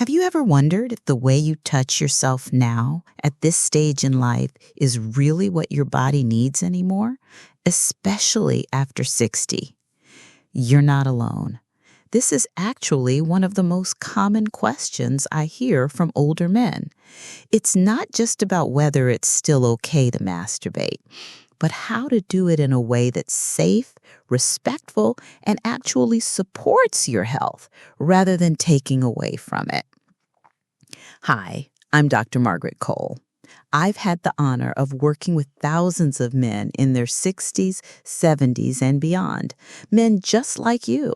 Have you ever wondered if the way you touch yourself now, at this stage in life, is really what your body needs anymore? Especially after 60. You're not alone. This is actually one of the most common questions I hear from older men. It's not just about whether it's still okay to masturbate, but how to do it in a way that's safe, respectful, and actually supports your health rather than taking away from it. Hi, I'm Dr. Margaret Cole. I've had the honor of working with thousands of men in their 60s, 70s, and beyond. Men just like you.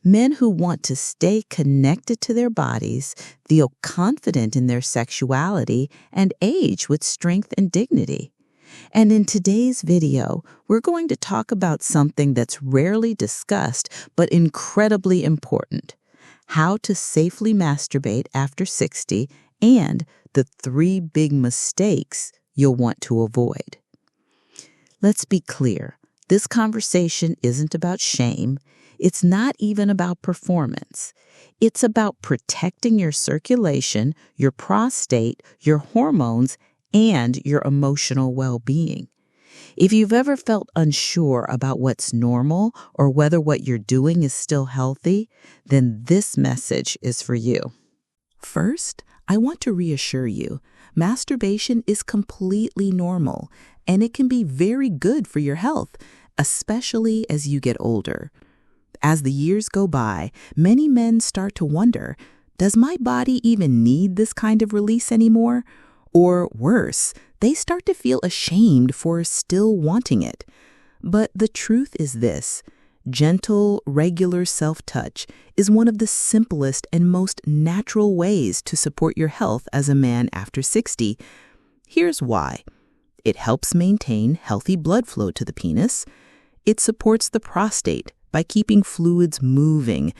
Men who want to stay connected to their bodies, feel confident in their sexuality, and age with strength and dignity. And in today's video, we're going to talk about something that's rarely discussed but incredibly important: how to safely masturbate after 60 and the 3 big mistakes you'll want to avoid. Let's be clear, this conversation isn't about shame. It's not even about performance. It's about protecting your circulation, your prostate, your hormones, and your emotional well-being. If you've ever felt unsure about what's normal or whether what you're doing is still healthy, then this message is for you. First, I want to reassure you, masturbation is completely normal, and it can be very good for your health, especially as you get older. As the years go by, many men start to wonder, does my body even need this kind of release anymore? Or worse, they start to feel ashamed for still wanting it. But the truth is this: gentle, regular self-touch is one of the simplest and most natural ways to support your health as a man after 60. Here's why. It helps maintain healthy blood flow to the penis. It supports the prostate by keeping fluids moving.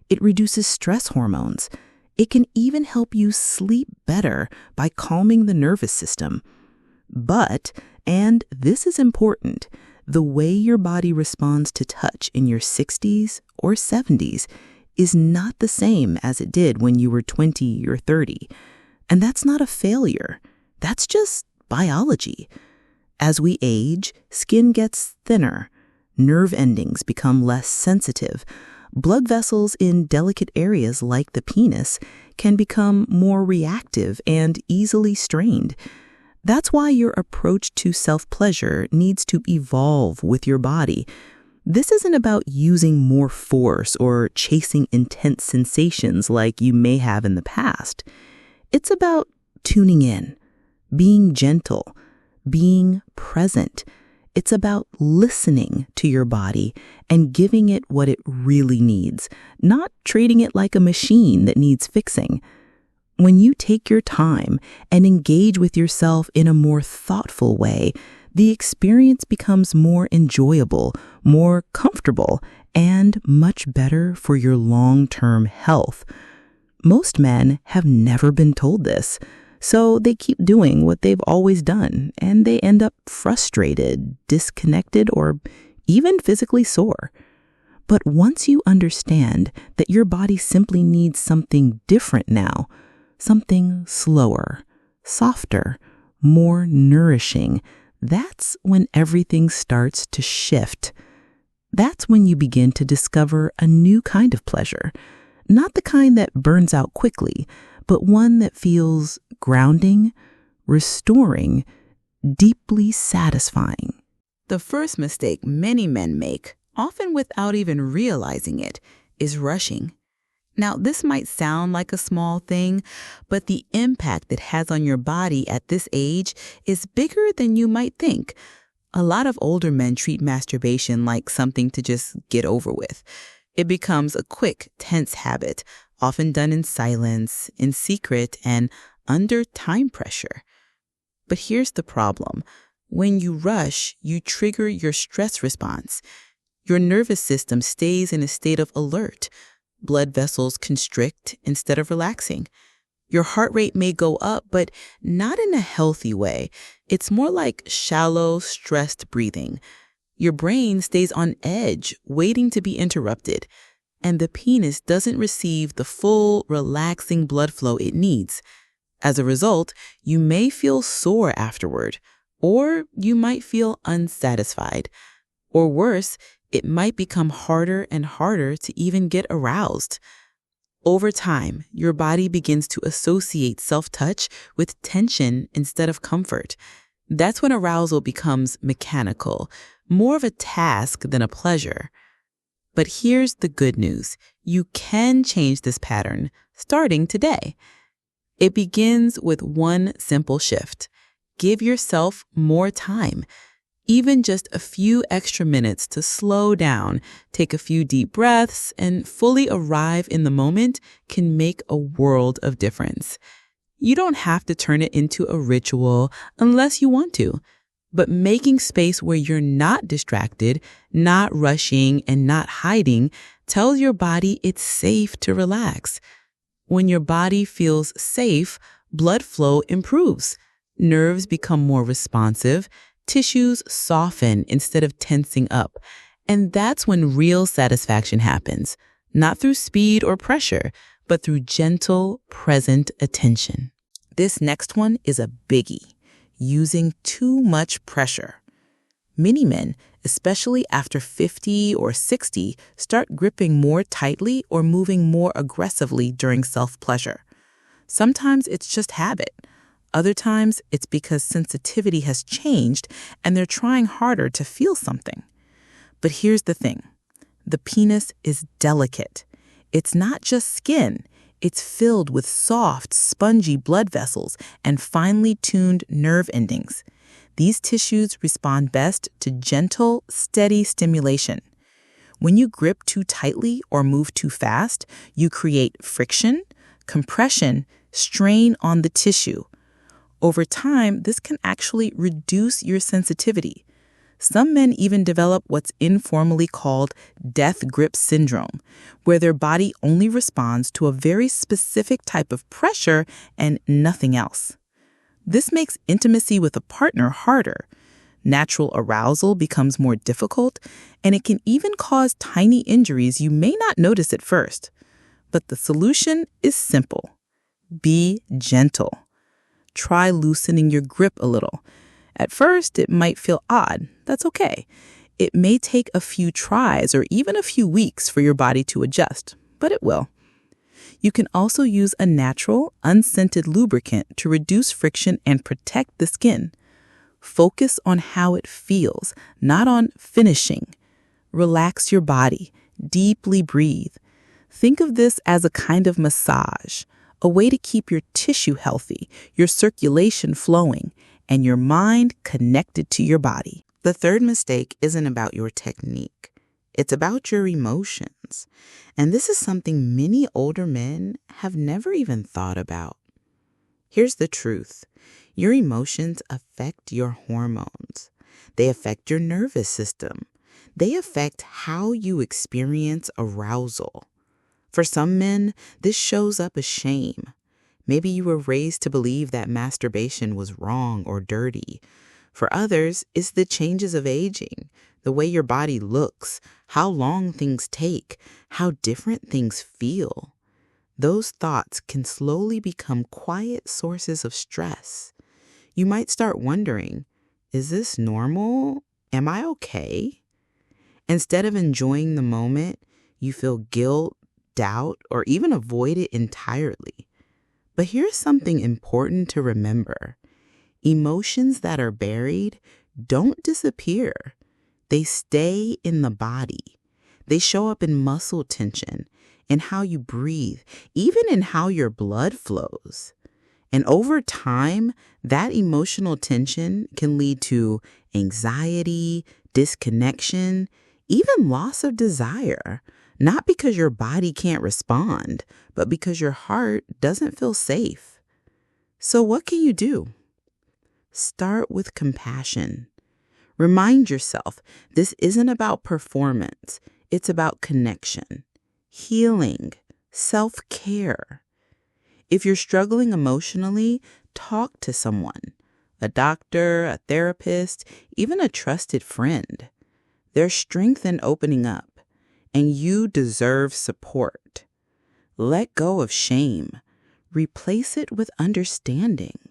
It reduces stress hormones. It can even help you sleep better by calming the nervous system. But, and this is important, the way your body responds to touch in your 60s or 70s is not the same as it did when you were 20 or 30. And that's not a failure. That's just biology. As we age, skin gets thinner. Nerve endings become less sensitive. Blood vessels in delicate areas like the penis can become more reactive and easily strained. That's why your approach to self-pleasure needs to evolve with your body. This isn't about using more force or chasing intense sensations like you may have in the past. It's about tuning in, being gentle, being present. It's about listening to your body and giving it what it really needs, not treating it like a machine that needs fixing. When you take your time and engage with yourself in a more thoughtful way, the experience becomes more enjoyable, more comfortable, and much better for your long-term health. Most men have never been told this. So they keep doing what they've always done, and they end up frustrated, disconnected, or even physically sore. But once you understand that your body simply needs something different now, something slower, softer, more nourishing, that's when everything starts to shift. That's when you begin to discover a new kind of pleasure, not the kind that burns out quickly, but one that feels grounding, restoring, deeply satisfying. The first mistake many men make, often without even realizing it, is rushing. Now, this might sound like a small thing, but the impact it has on your body at this age is bigger than you might think. A lot of older men treat masturbation like something to just get over with. It becomes a quick, tense habit, often done in silence, in secret, and under time pressure. But here's the problem. When you rush, you trigger your stress response. Your nervous system stays in a state of alert. Blood vessels constrict instead of relaxing. Your heart rate may go up, but not in a healthy way. It's more like shallow, stressed breathing. Your brain stays on edge, waiting to be interrupted. and the penis doesn't receive the full, relaxing blood flow it needs. As a result, you may feel sore afterward, or you might feel unsatisfied. Or worse, it might become harder and harder to even get aroused. Over time, your body begins to associate self-touch with tension instead of comfort. That's when arousal becomes mechanical, more of a task than a pleasure. But here's the good news. You can change this pattern starting today. It begins with one simple shift. Give yourself more time. Even just a few extra minutes to slow down, take a few deep breaths, and fully arrive in the moment can make a world of difference. You don't have to turn it into a ritual unless you want to, but making space where you're not distracted, not rushing, and not hiding tells your body it's safe to relax. When your body feels safe, blood flow improves, nerves become more responsive, tissues soften instead of tensing up. And that's when real satisfaction happens, not through speed or pressure, but through gentle, present attention. This next one is a biggie, using too much pressure. Many men, especially after 50 or 60, start gripping more tightly or moving more aggressively during self-pleasure. Sometimes it's just habit. Other times, it's because sensitivity has changed and they're trying harder to feel something. But here's the thing. The penis is delicate. It's not just skin. It's filled with soft, spongy blood vessels and finely tuned nerve endings. These tissues respond best to gentle, steady stimulation. When you grip too tightly or move too fast, you create friction, compression, strain on the tissue. Over time, this can actually reduce your sensitivity. Some men even develop what's informally called death grip syndrome, where their body only responds to a very specific type of pressure and nothing else. This makes intimacy with a partner harder. Natural arousal becomes more difficult, and it can even cause tiny injuries you may not notice at first. But the solution is simple. Be gentle. Try loosening your grip a little. At first, it might feel odd. That's okay. It may take a few tries or even a few weeks for your body to adjust, but it will. You can also use a natural, unscented lubricant to reduce friction and protect the skin. Focus on how it feels, not on finishing. Relax your body. Deeply breathe. Think of this as a kind of massage, a way to keep your tissue healthy, your circulation flowing, and your mind connected to your body. The third mistake isn't about your technique. It's about your emotions. And this is something many older men have never even thought about. Here's the truth. Your emotions affect your hormones. They affect your nervous system. They affect how you experience arousal. For some men, this shows up as shame. Maybe you were raised to believe that masturbation was wrong or dirty. For others, it's the changes of aging, the way your body looks, how long things take, how different things feel. Those thoughts can slowly become quiet sources of stress. You might start wondering, is this normal? Am I okay? Instead of enjoying the moment, you feel guilt, doubt, or even avoid it entirely. But here's something important to remember. Emotions that are buried don't disappear. They stay in the body. They show up in muscle tension, in how you breathe, even in how your blood flows. And over time, that emotional tension can lead to anxiety, disconnection, even loss of desire. Not because your body can't respond, but because your heart doesn't feel safe. So what can you do? Start with compassion. Remind yourself this isn't about performance. It's about connection, healing, self-care. If you're struggling emotionally, talk to someone, a doctor, a therapist, even a trusted friend. There's strength in opening up. and you deserve support. Let go of shame. Replace it with understanding.